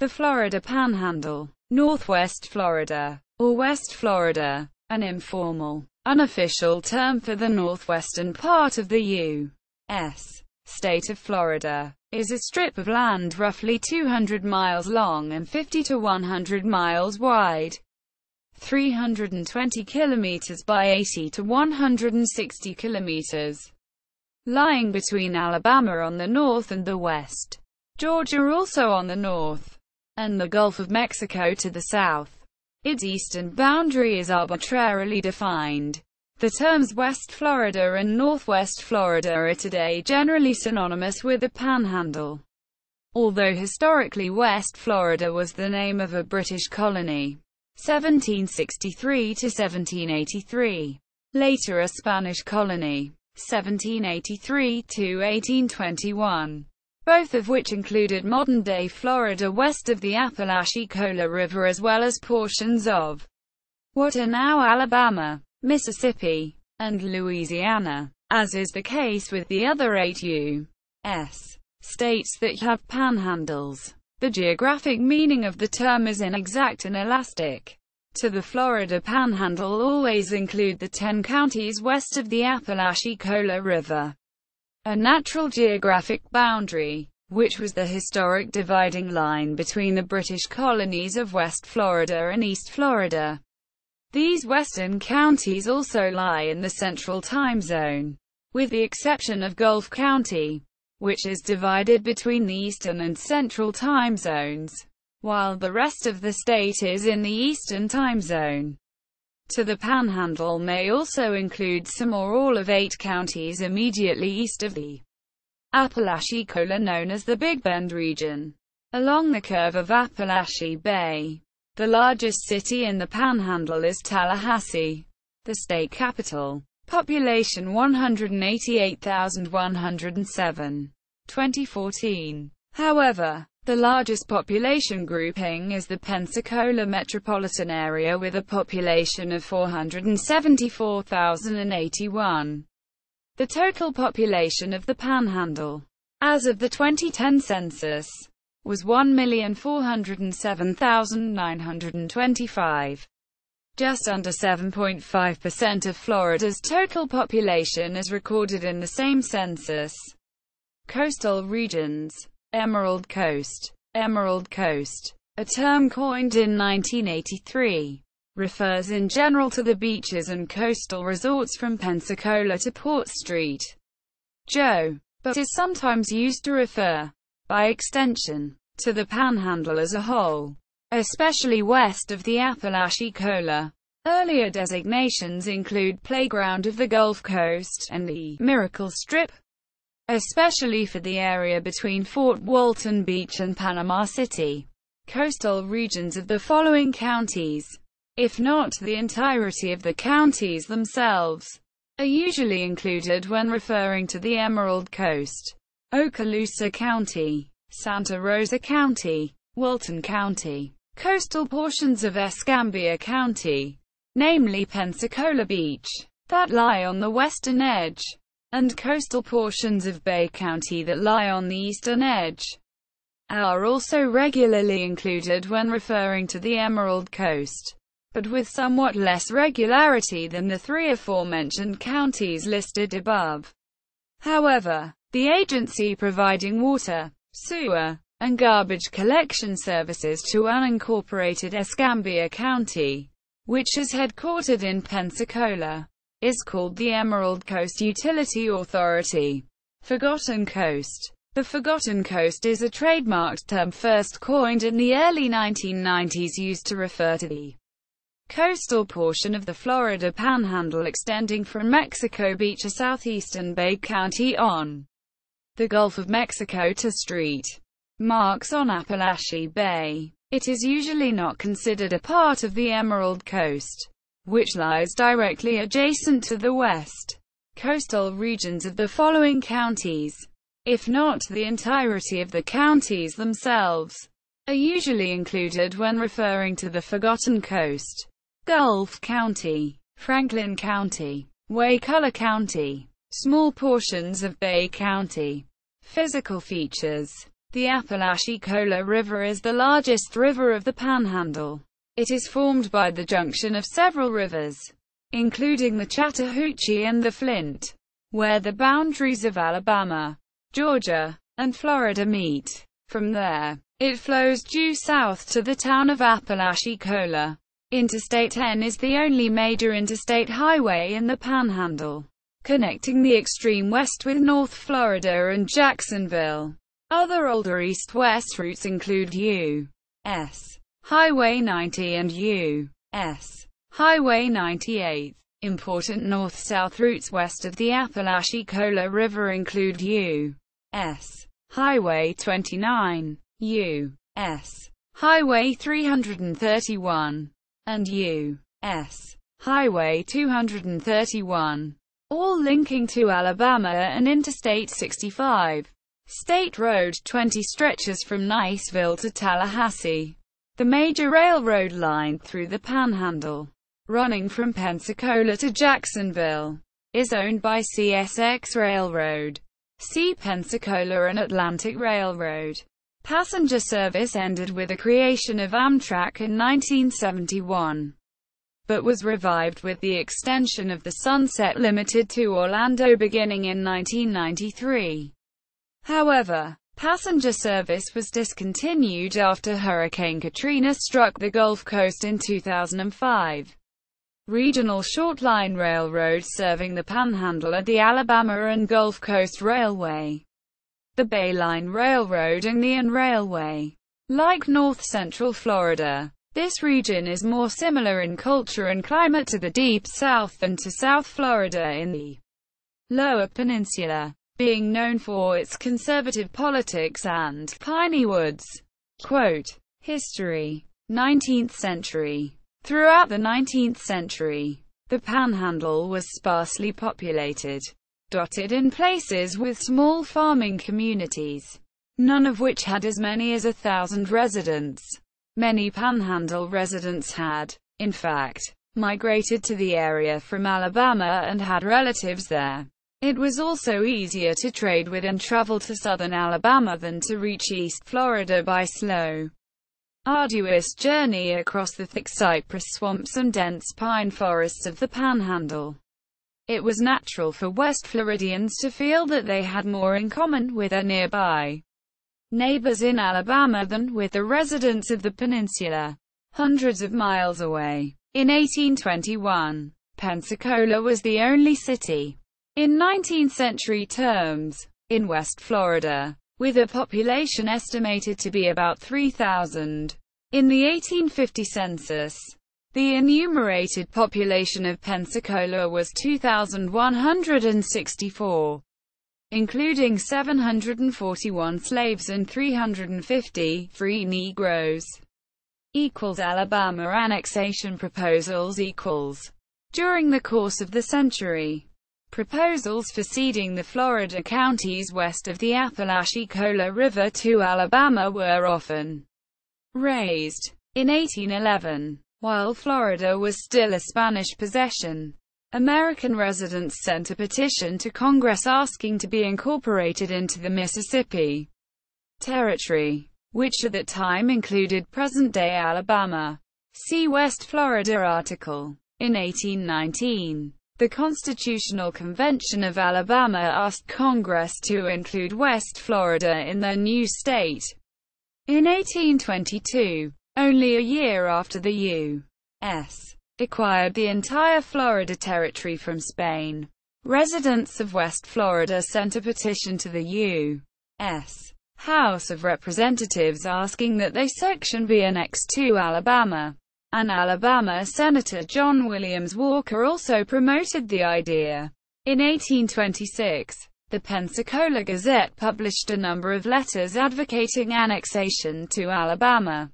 The Florida Panhandle, Northwest Florida, or West Florida, an informal, unofficial term for the northwestern part of the U.S. state of Florida, is a strip of land roughly 200 miles long and 50 to 100 miles wide, 320 kilometers by 80 to 160 kilometers, lying between Alabama on the north and the west, Georgia also on the north, and the Gulf of Mexico to the south. Its eastern boundary is arbitrarily defined. The terms West Florida and Northwest Florida are today generally synonymous with the Panhandle, although historically West Florida was the name of a British colony, 1763 to 1783, later a Spanish colony, 1783 to 1821. Both of which included modern-day Florida west of the Apalachicola River as well as portions of what are now Alabama, Mississippi, and Louisiana, as is the case with the other 8 U.S. states that have panhandles. The geographic meaning of the term is inexact and elastic. To the Florida Panhandle always include the 10 counties west of the Apalachicola River, a natural geographic boundary, which was the historic dividing line between the British colonies of West Florida and East Florida. These western counties also lie in the Central Time Zone, with the exception of Gulf County, which is divided between the Eastern and Central Time Zones, while the rest of the state is in the Eastern Time Zone. To the Panhandle may also include some or all of 8 counties immediately east of the Apalachicola known as the Big Bend region, along the curve of Apalachee Bay. The largest city in the Panhandle is Tallahassee, the state capital. Population 188,107. 2014. However, the largest population grouping is the Pensacola metropolitan area with a population of 474,081. The total population of the Panhandle, as of the 2010 census, was 1,407,925. Just under 7.5% of Florida's total population is recorded in the same census. Coastal regions. Emerald Coast. Emerald Coast, a term coined in 1983, refers in general to the beaches and coastal resorts from Pensacola to Port St. Joe, but is sometimes used to refer, by extension, to the Panhandle as a whole, especially west of the Apalachicola. Earlier designations include Playground of the Gulf Coast and the Miracle Strip, especially for the area between Fort Walton Beach and Panama City. Coastal regions of the following counties, if not the entirety of the counties themselves, are usually included when referring to the Emerald Coast: Okaloosa County, Santa Rosa County, Walton County. Coastal portions of Escambia County, namely Pensacola Beach, that lie on the western edge, and coastal portions of Bay County that lie on the eastern edge, are also regularly included when referring to the Emerald Coast, but with somewhat less regularity than the 3 aforementioned counties listed above. However, the agency providing water, sewer, and garbage collection services to unincorporated Escambia County, which is headquartered in Pensacola, is called the Emerald Coast Utility Authority. Forgotten Coast. The Forgotten Coast is a trademarked term first coined in the early 1990s used to refer to the coastal portion of the Florida Panhandle extending from Mexico Beach to southeastern Bay County on the Gulf of Mexico to St. Marks on Apalachee Bay. It is usually not considered a part of the Emerald Coast, which lies directly adjacent to the west. Coastal regions of the following counties, if not the entirety of the counties themselves, are usually included when referring to the Forgotten Coast: Gulf County, Franklin County, Wakulla County, small portions of Bay County. Physical features. The Apalachicola River is the largest river of the Panhandle. It is formed by the junction of several rivers, including the Chattahoochee and the Flint, where the boundaries of Alabama, Georgia, and Florida meet. From there, it flows due south to the town of Apalachicola. Interstate 10 is the only major interstate highway in the Panhandle, connecting the extreme west with North Florida and Jacksonville. Other older east-west routes include U.S. Highway 90 and U.S. Highway 98. Important north-south routes west of the Apalachicola River include U.S. Highway 29, U.S. Highway 331, and U.S. Highway 231, all linking to Alabama, and Interstate 65. State Road 20 stretches from Niceville to Tallahassee, the major railroad line through the Panhandle, running from Pensacola to Jacksonville, is owned by CSX Railroad. See Pensacola and Atlantic Railroad. Passenger service ended with the creation of Amtrak in 1971, but was revived with the extension of the Sunset Limited to Orlando beginning in 1993. However, passenger service was discontinued after Hurricane Katrina struck the Gulf Coast in 2005. Regional short-line railroads serving the Panhandle are the Alabama and Gulf Coast Railway, the Bayline Railroad and the N Railway. Like north-central Florida, this region is more similar in culture and climate to the Deep South than to South Florida in the Lower Peninsula, being known for its conservative politics and piney woods. Quote, History. 19th century. Throughout the 19th century, the Panhandle was sparsely populated, dotted in places with small farming communities, none of which had as many as 1,000 residents. Many Panhandle residents had, in fact, migrated to the area from Alabama and had relatives there. It was also easier to trade with and travel to southern Alabama than to reach East Florida by slow, arduous journey across the thick cypress swamps and dense pine forests of the Panhandle. It was natural for West Floridians to feel that they had more in common with their nearby neighbors in Alabama than with the residents of the peninsula, hundreds of miles away. In 1821, Pensacola was the only city, in 19th century terms, in West Florida, with a population estimated to be about 3,000. In the 1850 census, the enumerated population of Pensacola was 2,164, including 741 slaves and 350 free Negroes. Alabama annexation proposals During the course of the century, proposals for ceding the Florida counties west of the Apalachicola River to Alabama were often raised. In 1811, while Florida was still a Spanish possession, American residents sent a petition to Congress asking to be incorporated into the Mississippi Territory, which at that time included present-day Alabama. See West Florida article. In 1819, the Constitutional Convention of Alabama asked Congress to include West Florida in their new state. In 1822, only a year after the U.S. acquired the entire Florida Territory from Spain, residents of West Florida sent a petition to the U.S. House of Representatives asking that they section be annexed to Alabama. And Alabama Senator John Williams Walker also promoted the idea. In 1826, the Pensacola Gazette published a number of letters advocating annexation to Alabama,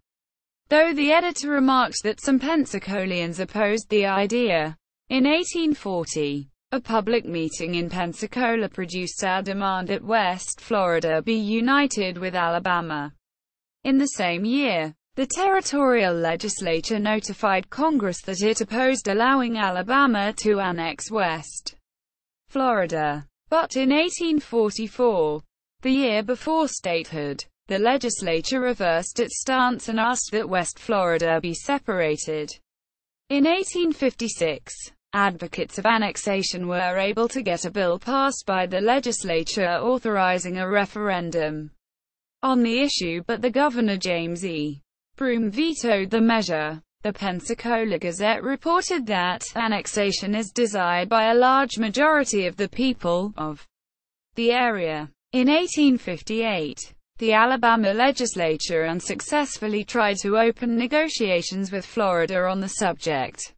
though the editor remarked that some Pensacolians opposed the idea. In 1840, a public meeting in Pensacola produced a demand that West Florida be united with Alabama. In the same year, the territorial legislature notified Congress that it opposed allowing Alabama to annex West Florida. But in 1844, the year before statehood, the legislature reversed its stance and asked that West Florida be separated. In 1856, advocates of annexation were able to get a bill passed by the legislature authorizing a referendum on the issue, but the governor James E. Broome vetoed the measure. The Pensacola Gazette reported that annexation is desired by a large majority of the people of the area. In 1858, the Alabama legislature unsuccessfully tried to open negotiations with Florida on the subject.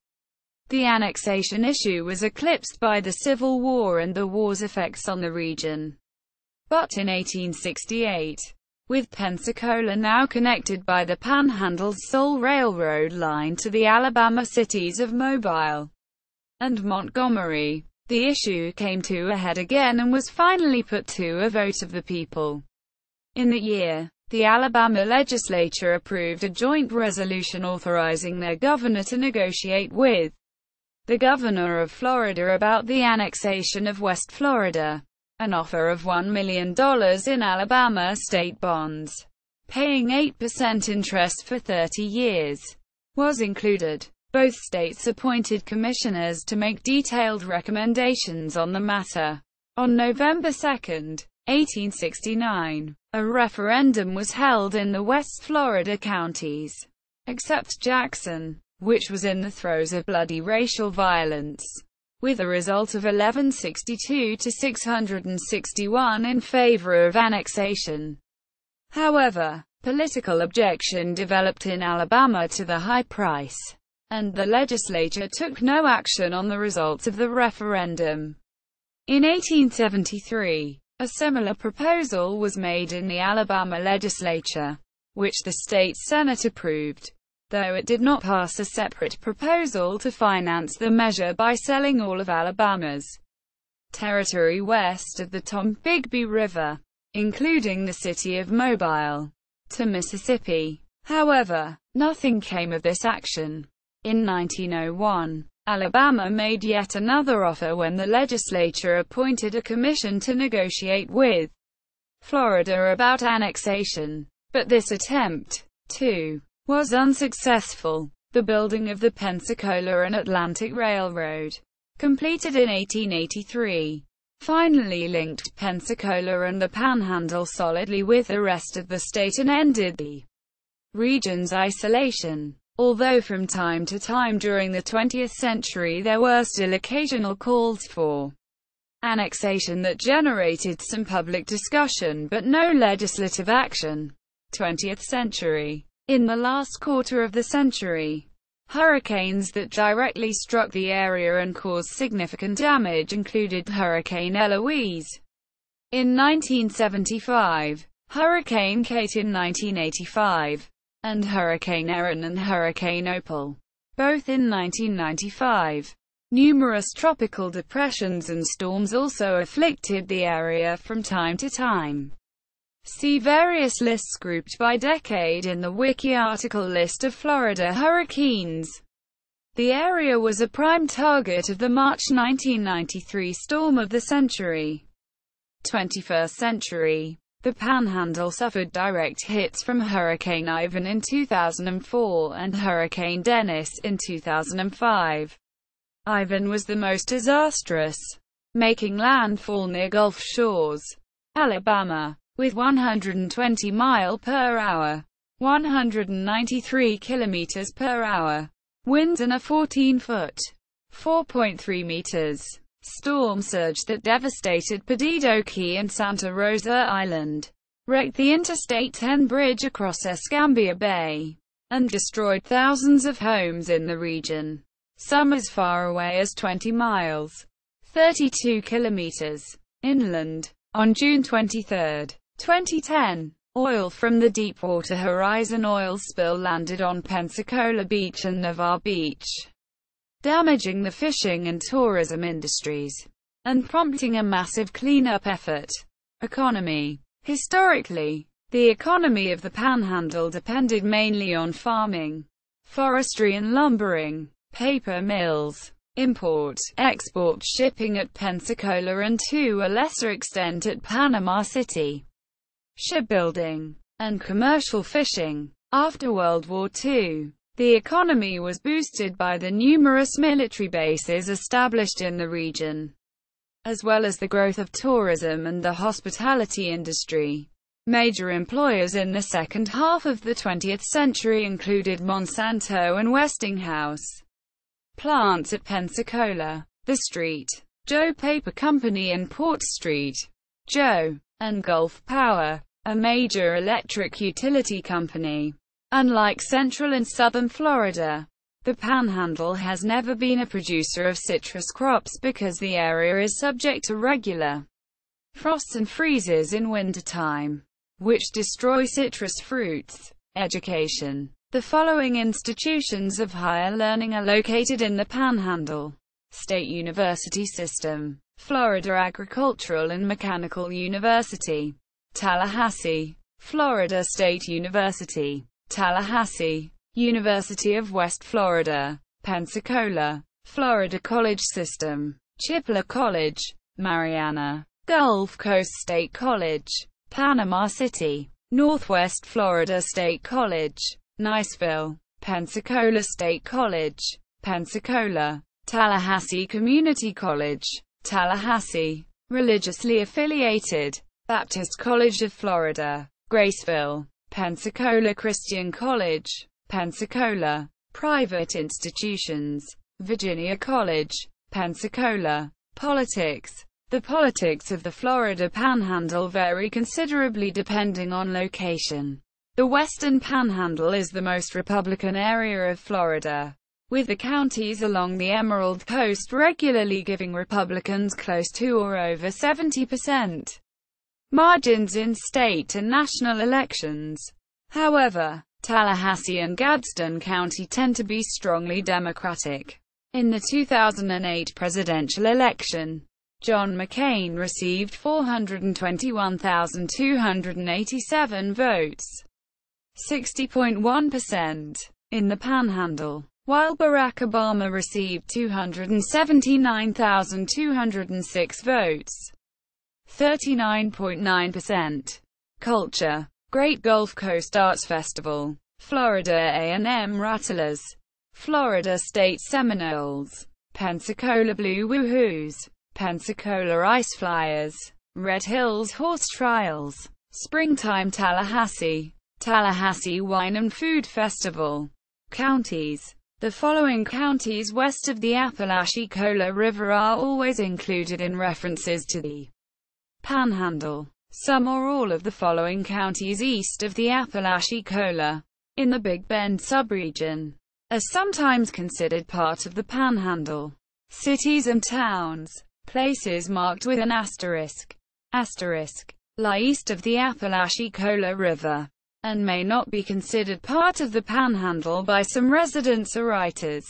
The annexation issue was eclipsed by the Civil War and the war's effects on the region. But in 1868, with Pensacola now connected by the Panhandle's sole railroad line to the Alabama cities of Mobile and Montgomery, the issue came to a head again and was finally put to a vote of the people. In the year, the Alabama legislature approved a joint resolution authorizing their governor to negotiate with the governor of Florida about the annexation of West Florida. An offer of $1 million in Alabama state bonds, paying 8% interest for 30 years, was included. Both states appointed commissioners to make detailed recommendations on the matter. On November 2, 1869, a referendum was held in the West Florida counties, except Jackson, which was in the throes of bloody racial violence, with a result of 1162 to 661 in favor of annexation. However, political objection developed in Alabama to the high price, and the legislature took no action on the results of the referendum. In 1873, a similar proposal was made in the Alabama legislature, which the state Senate approved, though it did not pass a separate proposal to finance the measure by selling all of Alabama's territory west of the Tombigbee River, including the city of Mobile, to Mississippi. However, nothing came of this action. In 1901, Alabama made yet another offer when the legislature appointed a commission to negotiate with Florida about annexation. But this attempt, too, was unsuccessful. The building of the Pensacola and Atlantic Railroad, completed in 1883, finally linked Pensacola and the Panhandle solidly with the rest of the state and ended the region's isolation. Although from time to time during the 20th century there were still occasional calls for annexation that generated some public discussion but no legislative action. 20th century. In the last quarter of the century, hurricanes that directly struck the area and caused significant damage included Hurricane Eloise in 1975, Hurricane Kate in 1985, and Hurricane Erin and Hurricane Opal, both in 1995. Numerous tropical depressions and storms also afflicted the area from time to time. See various lists grouped by decade in the Wiki article List of Florida hurricanes. The area was a prime target of the March 1993 storm of the century. 21st century. The Panhandle suffered direct hits from Hurricane Ivan in 2004 and Hurricane Dennis in 2005. Ivan was the most disastrous, making landfall near Gulf Shores, Alabama, with 120 mph, 193 km/h, winds and a 14-foot, 4.3 meters, storm surge that devastated Perdido Key and Santa Rosa Island, wrecked the Interstate 10 bridge across Escambia Bay, and destroyed thousands of homes in the region, some as far away as 20 miles, 32 kilometers, inland. On June 23, 2010, oil from the Deepwater Horizon oil spill landed on Pensacola Beach and Navarre Beach, damaging the fishing and tourism industries, and prompting a massive cleanup effort. Economy. Historically, the economy of the Panhandle depended mainly on farming, forestry and lumbering, paper mills, import-export shipping at Pensacola and to a lesser extent at Panama City, shipbuilding, and commercial fishing. After World War II, the economy was boosted by the numerous military bases established in the region, as well as the growth of tourism and the hospitality industry. Major employers in the second half of the 20th century included Monsanto and Westinghouse plants at Pensacola, the St. Joe Paper Company in Port St. Joe, and Gulf Power, a major electric utility company. Unlike central and southern Florida, the Panhandle has never been a producer of citrus crops because the area is subject to regular frosts and freezes in wintertime, which destroy citrus fruits. Education. The following institutions of higher learning are located in the Panhandle: State University System, Florida Agricultural and Mechanical University, Tallahassee, Florida State University, Tallahassee, University of West Florida, Pensacola, Florida College System, Chippewa College, Mariana, Gulf Coast State College, Panama City, Northwest Florida State College, Niceville, Pensacola State College, Pensacola, Tallahassee Community College, Tallahassee, religiously affiliated, Baptist College of Florida, Graceville, Pensacola Christian College, Pensacola, private institutions, Virginia College, Pensacola. Politics. The politics of the Florida Panhandle vary considerably depending on location. The Western Panhandle is the most Republican area of Florida, with the counties along the Emerald Coast regularly giving Republicans close to or over 70% margins in state and national elections. However, Tallahassee and Gadsden County tend to be strongly Democratic. In the 2008 presidential election, John McCain received 421,287 votes, 60.1%, in the Panhandle, while Barack Obama received 279,206 votes, 39.9%. Culture. Great Gulf Coast Arts Festival, Florida A&M Rattlers, Florida State Seminoles, Pensacola Blue Woohoos, Pensacola Ice Flyers, Red Hills Horse Trials, Springtime Tallahassee, Tallahassee Wine and Food Festival. Counties. The following counties west of the Apalachicola River are always included in references to the Panhandle. Some or all of the following counties east of the Apalachicola, in the Big Bend subregion, are sometimes considered part of the Panhandle. Cities and towns. Places marked with an asterisk, lie east of the Apalachicola River, and may not be considered part of the Panhandle by some residents or writers.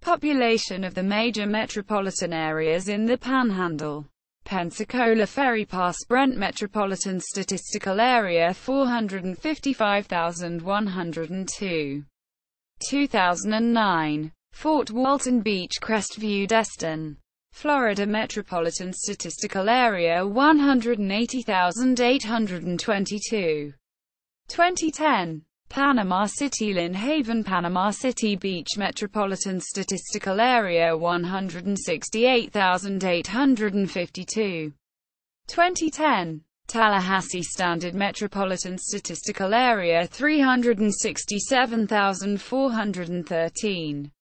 Population of the major metropolitan areas in the Panhandle. Pensacola Ferry Pass Brent Metropolitan Statistical Area 455,102. 2009. Fort Walton Beach Crestview Destin, Florida Metropolitan Statistical Area 180,822. 2010. Panama City Lynn Haven Panama City Beach Metropolitan Statistical Area 168,852. 2010. Tallahassee Standard Metropolitan Statistical Area 367,413.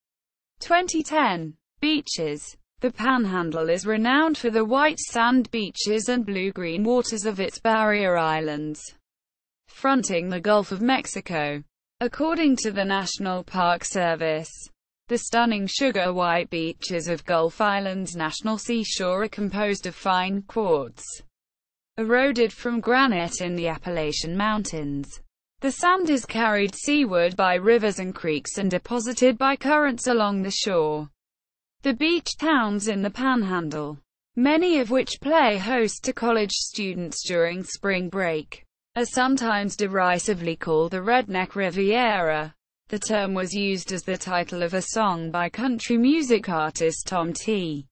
2010. Beaches. The Panhandle is renowned for the white sand beaches and blue-green waters of its barrier islands, fronting the Gulf of Mexico. According to the National Park Service, the stunning sugar white beaches of Gulf Island's national seashore are composed of fine quartz, eroded from granite in the Appalachian Mountains. The sand is carried seaward by rivers and creeks and deposited by currents along the shore. The beach towns in the Panhandle, many of which play host to college students during spring break, are sometimes derisively called the Redneck Riviera. The term was used as the title of a song by country music artist Tom T.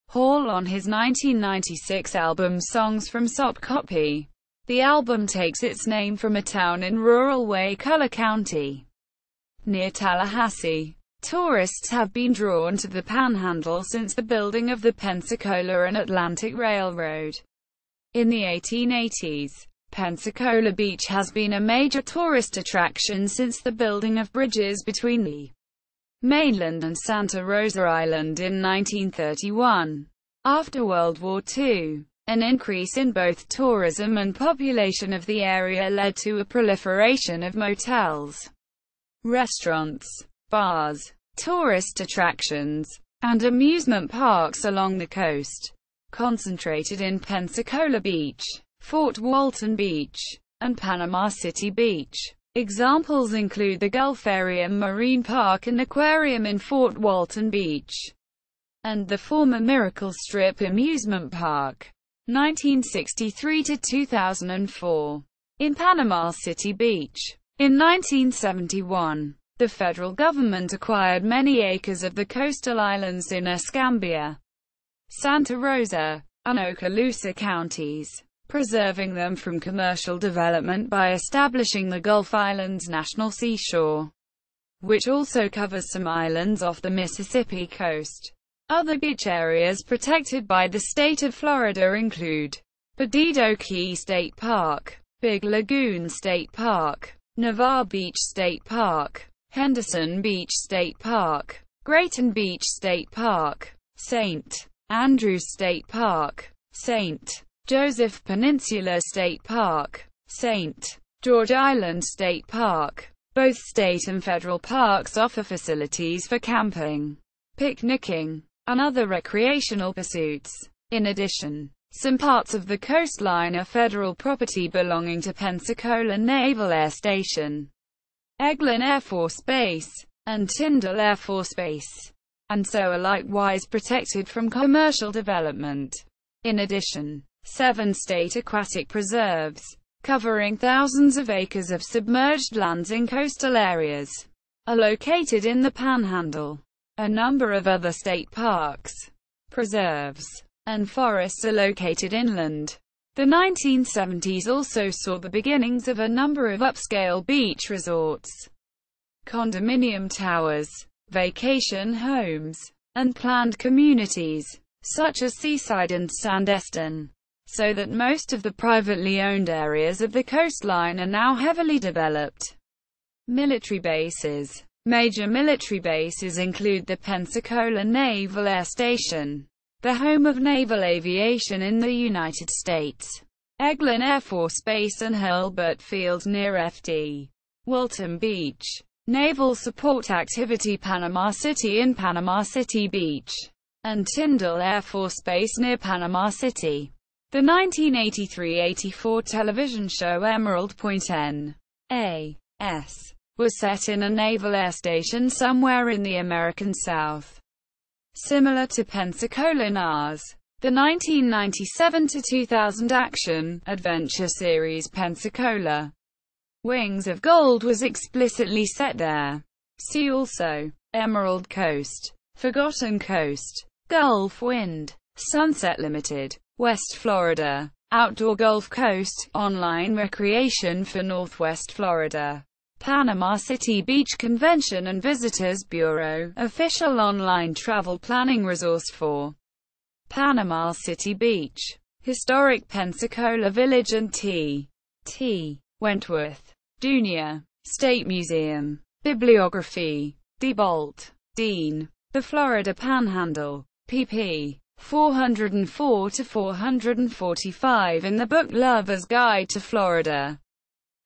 Hall on his 1996 album Songs from Sop Copy. The album takes its name from a town in rural Wakulla County, near Tallahassee. Tourists have been drawn to the Panhandle since the building of the Pensacola and Atlantic Railroad in the 1880s. Pensacola Beach has been a major tourist attraction since the building of bridges between the mainland and Santa Rosa Island in 1931. After World War II, an increase in both tourism and population of the area led to a proliferation of motels, restaurants, bars, tourist attractions, and amusement parks along the coast, concentrated in Pensacola Beach, Fort Walton Beach, and Panama City Beach. Examples include the Gulf Area Marine Park and Aquarium in Fort Walton Beach, and the former Miracle Strip Amusement Park, 1963 to 2004, in Panama City Beach. In 1971, the federal government acquired many acres of the coastal islands in Escambia, Santa Rosa, and Okaloosa counties, preserving them from commercial development by establishing the Gulf Islands National Seashore, which also covers some islands off the Mississippi coast. Other beach areas protected by the state of Florida include Perdido Key State Park, Big Lagoon State Park, Navarre Beach State Park, Henderson Beach State Park, Grayton Beach State Park, St. Andrews State Park, St. Joseph Peninsula State Park, St. George Island State Park. Both state and federal parks offer facilities for camping, picnicking, and other recreational pursuits. In addition, some parts of the coastline are federal property belonging to Pensacola Naval Air Station, Eglin Air Force Base, and Tyndall Air Force Base, and so are likewise protected from commercial development. In addition, 7 state aquatic preserves, covering thousands of acres of submerged lands in coastal areas, are located in the Panhandle. A number of other state parks, preserves, and forests are located inland. The 1970s also saw the beginnings of a number of upscale beach resorts, condominium towers, vacation homes, and planned communities, such as Seaside and Sandestin, so that most of the privately owned areas of the coastline are now heavily developed. Military bases. Major military bases include the Pensacola Naval Air Station, the home of naval aviation in the United States, Eglin Air Force Base and Hurlburt Field near F.D. Walton Beach, Naval Support Activity Panama City in Panama City Beach, and Tyndall Air Force Base near Panama City. The 1983-84 television show Emerald Point N.A.S. was set in a naval air station somewhere in the American South. Similar to Pensacola NAS, the 1997-2000 action-adventure series Pensacola Wings of Gold was explicitly set there. See also: Emerald Coast, Forgotten Coast, Gulf Wind, Sunset Limited, West Florida, Outdoor Gulf Coast, Online Recreation for Northwest Florida, Panama City Beach Convention and Visitors Bureau, official online travel planning resource for Panama City Beach, Historic Pensacola Village and T. Wentworth, Jr. State Museum, Bibliography, Diebold, Dean. The Florida Panhandle, pp. 404-445 in the book Lover's Guide to Florida.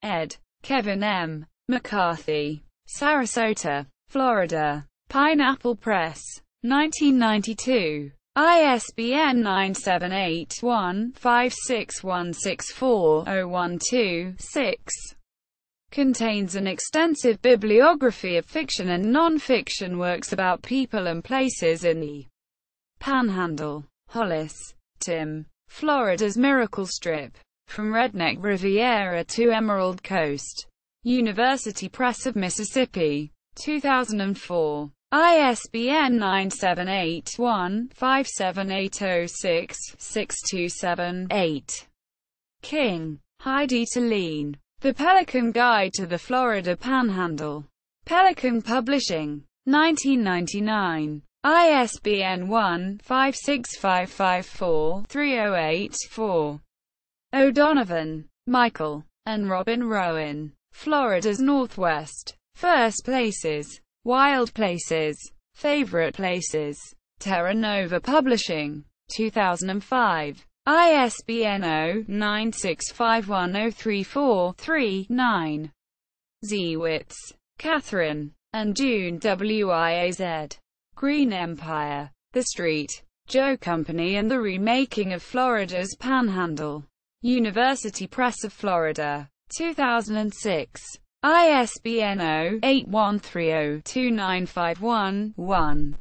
Ed. Kevin M. McCarthy. Sarasota, Florida. Pineapple Press. 1992. ISBN 978-1-56164-012-6. Contains an extensive bibliography of fiction and non-fiction works about people and places in the Panhandle. Hollis, Tim. Florida's Miracle Strip. From Redneck Riviera to Emerald Coast. University Press of Mississippi. 2004. ISBN 978-1-57806-627-8. King. Heidi Talene. The Pelican Guide to the Florida Panhandle. Pelican Publishing. 1999. ISBN 1-56554-308-4. O'Donovan, Michael, and Robin Rowan. Florida's Northwest. First Places. Wild Places. Favorite Places. Terra Nova Publishing. 2005. ISBN 0-9651034-3-9. Zewitz, Catherine, and June Wiaz. Green Empire. The Street. Joe Company and the Remaking of Florida's Panhandle. University Press of Florida. 2006. ISBN 0-8130-2951-1.